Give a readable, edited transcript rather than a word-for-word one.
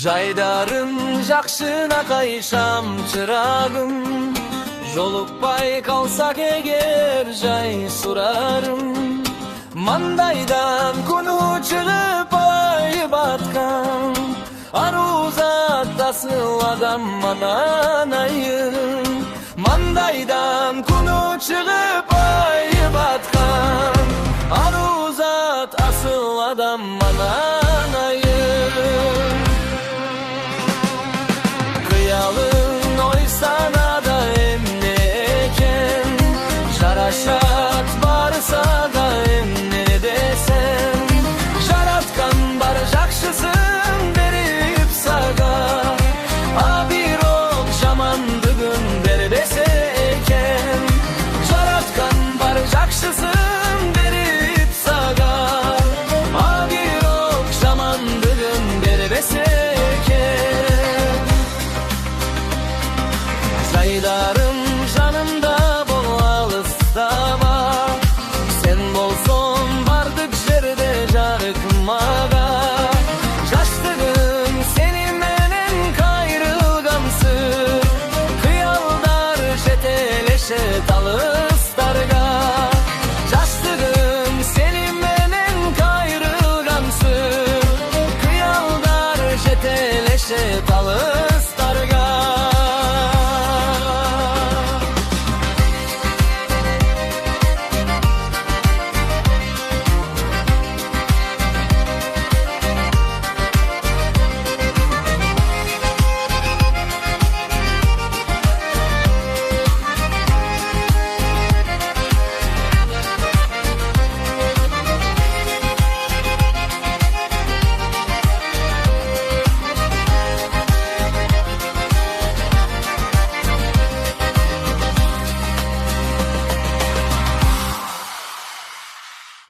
Жайдарым жакшына кайшам чырагым, жолукпай калсак эгер жай сурарым. Мандайдан күнү чыгып ай баткан, ару зат асыл адам анан айым. Мандайдан күнү чыгып ай баткан, ару зат асыл адам